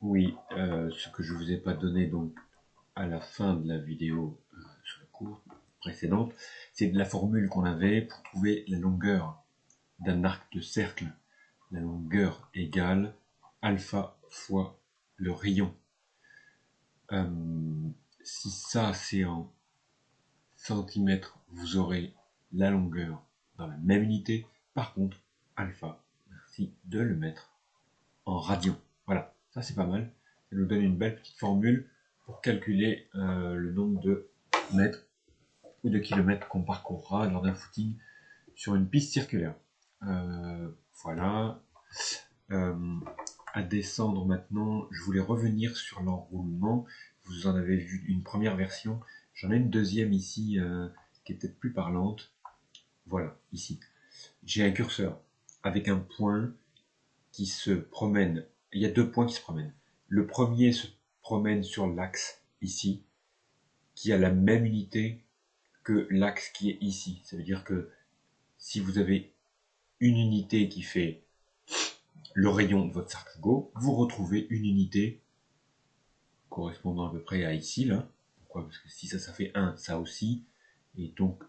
Oui, ce que je vous ai pas donné donc à la fin de la vidéo sur le cours précédente, c'est de la formule qu'on avait pour trouver la longueur d'un arc de cercle. La longueur égale alpha fois le rayon. Si ça c'est en centimètres, vous aurez la longueur dans la même unité. Par contre, alpha, merci de le mettre en radians. Voilà, ça c'est pas mal. Ça nous donne une belle petite formule pour calculer le nombre de mètres ou de kilomètres qu'on parcourra lors d'un footing sur une piste circulaire. Voilà. À descendre maintenant, je voulais revenir sur l'enroulement. Vous en avez vu une première version. J'en ai une deuxième ici qui est peut-être plus parlante. Voilà, ici. J'ai un curseur avec un point qui se promène. Il y a deux points qui se promènent. Le premier se promène sur l'axe ici, qui a la même unité que l'axe qui est ici. Ça veut dire que si vous avez une unité qui fait le rayon de votre cercle Go, vous retrouvez une unité correspondant à peu près à ici, là. Pourquoi? Parce que si ça fait 1, ça aussi. Et donc,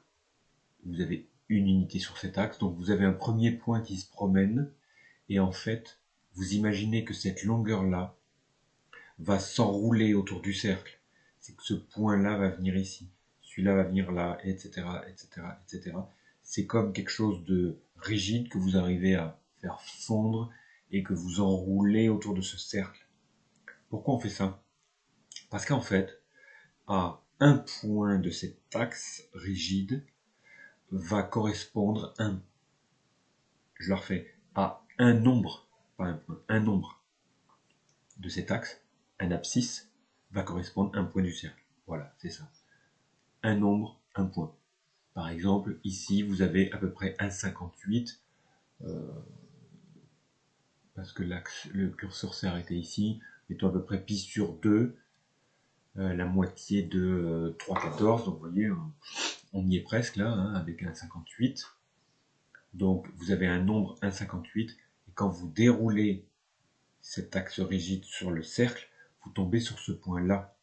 vous avez une unité sur cet axe. Donc, vous avez un premier point qui se promène. Et en fait, vous imaginez que cette longueur-là va s'enrouler autour du cercle. C'est que ce point-là va venir ici. Celui-là va venir là, etc., etc., etc. C'est comme quelque chose de rigide que vous arrivez à faire fondre et que vous enroulez autour de ce cercle. Pourquoi on fait ça? Parce qu'en fait, à un point de cet axe rigide va correspondre je le refais, à un nombre, pas un point, un nombre de cet axe, un abscisse, va correspondre à un point du cercle. Voilà, c'est ça. Un nombre, un point. Par exemple, ici, vous avez à peu près 1,58, parce que le curseur s'est arrêté ici, mettons à peu près pi sur 2, la moitié de 3,14, donc vous voyez, on y est presque là, hein, avec 1,58. Donc vous avez un nombre 1,58, et quand vous déroulez cet axe rigide sur le cercle, vous tombez sur ce point-là.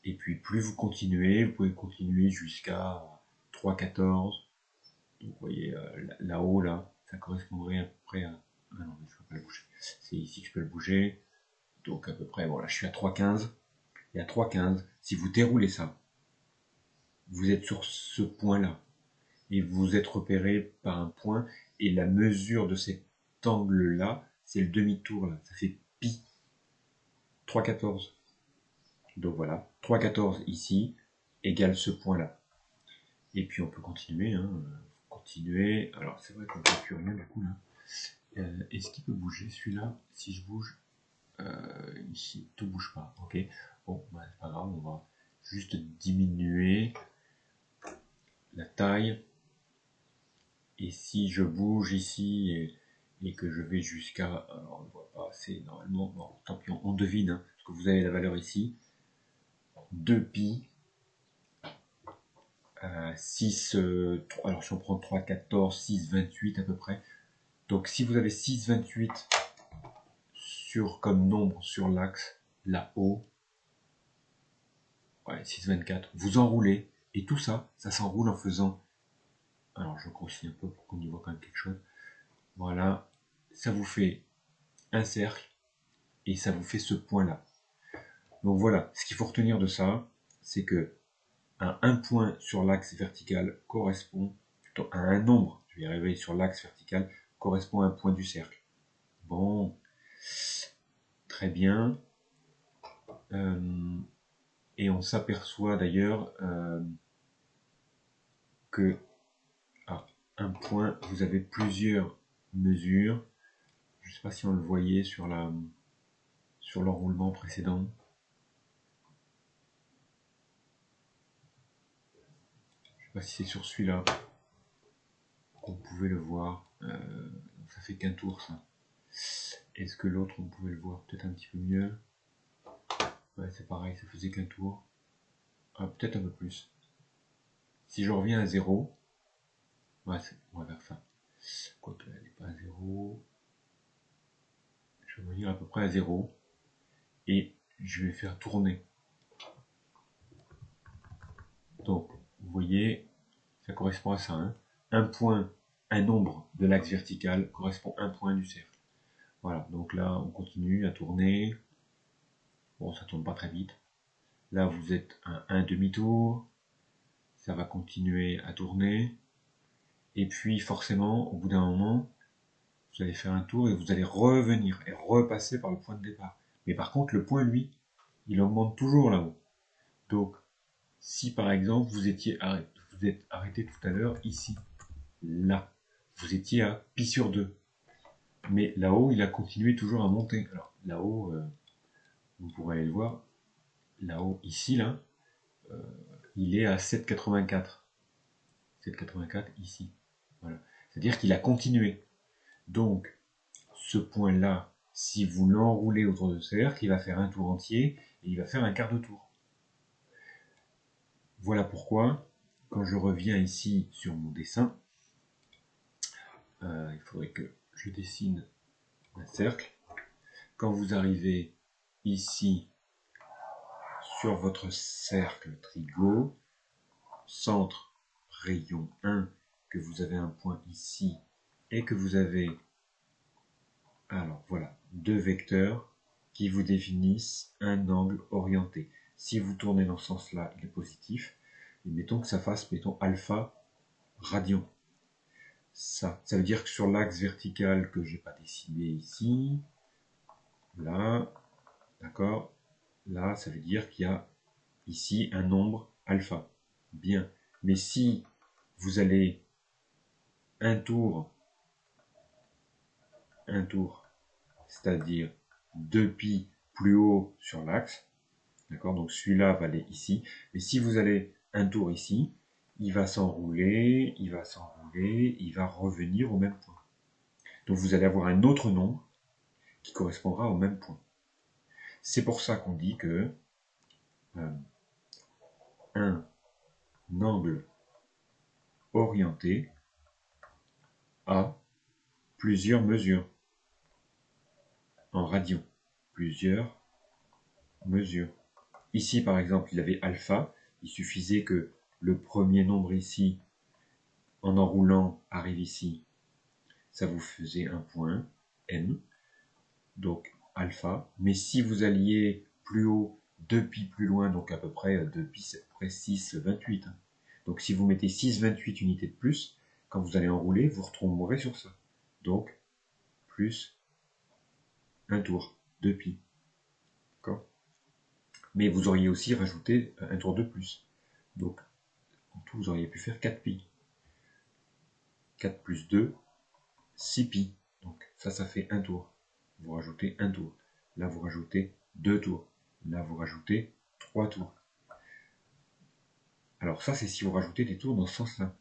Et puis plus vous continuez, vous pouvez continuer jusqu'à 3,14. Donc vous voyez là-haut, là, ça correspondrait à peu près à... Ah non, mais je ne peux pas le bouger. C'est ici que je peux le bouger. Donc à peu près, voilà, je suis à 3,15. Et à 3,15, si vous déroulez ça, vous êtes sur ce point-là. Et vous êtes repéré par un point. Et la mesure de cet angle-là, c'est le demi-tour, là. Ça fait pi 3,14. Donc voilà, 3,14 ici égale ce point-là. Et puis on peut continuer, hein, continuer. Alors c'est vrai qu'on ne voit plus rien du coup là. Est-ce qu'il peut bouger celui-là? Si je bouge, ici, tout bouge pas. Ok. Bon, bah, c'est pas grave, on va juste diminuer la taille. Et si je bouge ici et que je vais jusqu'à, alors on ne voit pas assez normalement. Bon, tant pis, on devine, hein, parce que vous avez la valeur ici. 2pi 6, alors si on prend 3, 14, 6, 28 à peu près. Donc si vous avez 6, 28 comme nombre sur l'axe, là-haut, ouais, 6, 24, vous enroulez, et tout ça, ça s'enroule en faisant, alors je grossis un peu pour qu'on y voit quand même quelque chose, voilà, ça vous fait un cercle, et ça vous fait ce point-là. Donc voilà, ce qu'il faut retenir de ça, c'est que un point sur l'axe vertical correspond plutôt à un nombre, je vais y arriver sur l'axe vertical, correspond à un point du cercle. Bon, très bien. Et on s'aperçoit d'ailleurs que à un point, vous avez plusieurs mesures. Je ne sais pas si on le voyait sur l'enroulement précédent. Je ne sais pas si c'est sur celui-là qu'on pouvait le voir. Ça fait qu'un tour, ça. Est-ce que l'autre, on pouvait le voir peut-être un petit peu mieux? Ouais, c'est pareil, ça faisait qu'un tour. Ah, peut-être un peu plus. Si je reviens à 0, ouais, on va faire ça. Quoique elle n'est pas à 0. Je vais revenir à peu près à 0. et je vais faire tourner. Donc, vous voyez, ça correspond à ça. Hein. Un point, un nombre de l'axe vertical correspond à un point du cercle. Voilà, donc là, on continue à tourner. Bon, ça tourne pas très vite. Là, vous êtes à un demi-tour. Ça va continuer à tourner. Et puis, forcément, au bout d'un moment, vous allez faire un tour et vous allez revenir et repasser par le point de départ. Mais par contre, le point, lui, il augmente toujours là-haut. Donc, si par exemple, vous êtes arrêté tout à l'heure ici, là, vous étiez à pi sur 2. Mais là-haut, il a continué toujours à monter. Alors, là-haut, vous pourrez aller le voir, là-haut, ici, là, il est à 7,84. 7,84 ici. Voilà. C'est-à-dire qu'il a continué. Donc, ce point-là, si vous l'enroulez autour du cercle, il va faire un tour entier et il va faire un quart de tour. Voilà pourquoi, quand je reviens ici sur mon dessin, il faudrait que je dessine un cercle. Quand vous arrivez ici sur votre cercle trigo, centre, rayon 1, que vous avez un point ici et que vous avez, alors voilà, deux vecteurs qui vous définissent un angle orienté. Si vous tournez dans ce sens-là, il est positif. Et mettons que ça fasse, mettons, alpha radian. Ça veut dire que sur l'axe vertical que je n'ai pas dessiné ici, là, d'accord, là, ça veut dire qu'il y a ici un nombre alpha. Bien. Mais si vous allez un tour, c'est-à-dire 2π plus haut sur l'axe, d'accord, donc celui-là va aller ici, mais si vous allez un tour ici, il va s'enrouler, il va revenir au même point. Donc vous allez avoir un autre nombre qui correspondra au même point. C'est pour ça qu'on dit que un angle orienté a plusieurs mesures en radians. Plusieurs mesures. Ici, par exemple, il avait alpha. Il suffisait que le premier nombre ici, en enroulant, arrive ici. Ça vous faisait un point, n. Donc, alpha. Mais si vous alliez plus haut, 2π plus loin, donc à peu près 2π, c'est à peu près 6,28. Donc, si vous mettez 6,28 unités de plus, quand vous allez enrouler, vous retomberez sur ça. Donc, plus un tour, 2π. D'accord ? Mais vous auriez aussi rajouté un tour de plus. Donc, en tout, vous auriez pu faire 4π. 4 plus 2, 6π. Donc, ça fait un tour. Vous rajoutez un tour. Là, vous rajoutez 2 tours. Là, vous rajoutez 3 tours. Alors ça, c'est si vous rajoutez des tours dans ce sens-là.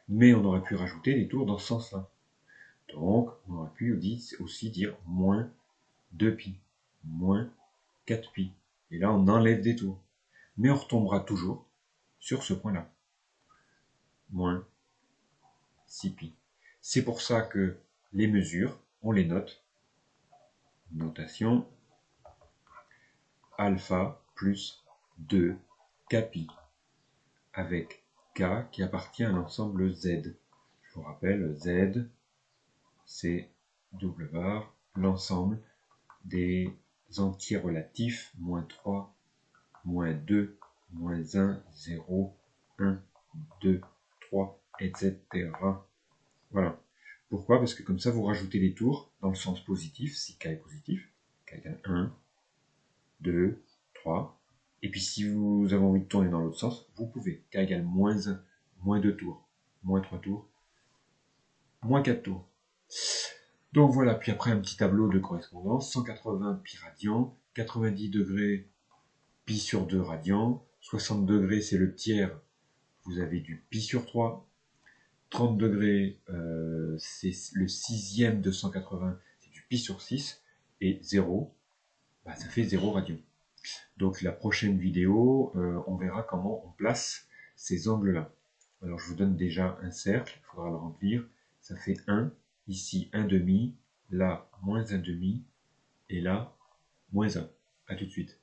Mais on aurait pu rajouter des tours dans ce sens-là. Donc, on aurait pu aussi dire moins 2π, moins 4π. Et là, on enlève des tours. Mais on retombera toujours sur ce point-là. Moins 6π. C'est pour ça que les mesures, on les note. Notation alpha plus 2 kπ avec k qui appartient à l'ensemble z. Je vous rappelle, z, c'est double barre, l'ensemble des entiers relatifs, moins 3, moins 2, moins 1, 0, 1, 2, 3, etc. Voilà. Pourquoi? Parce que comme ça, vous rajoutez des tours dans le sens positif, si k est positif, k égale 1, 2, 3. Et puis si vous avez envie de tourner dans l'autre sens, vous pouvez. K égale moins 1, moins 2 tours, moins 3 tours, moins 4 tours. Donc voilà, puis après un petit tableau de correspondance, 180 pi radian, 90 degrés pi sur 2 radian, 60 degrés c'est le tiers, vous avez du pi sur 3, 30 degrés c'est le sixième de 180, c'est du pi sur 6, et 0, bah, ça fait 0 radian. Donc la prochaine vidéo, on verra comment on place ces angles-là. Alors je vous donne déjà un cercle, il faudra le remplir. Ça fait 1, ici 1 demi, là moins 1 demi, et là moins 1. À tout de suite.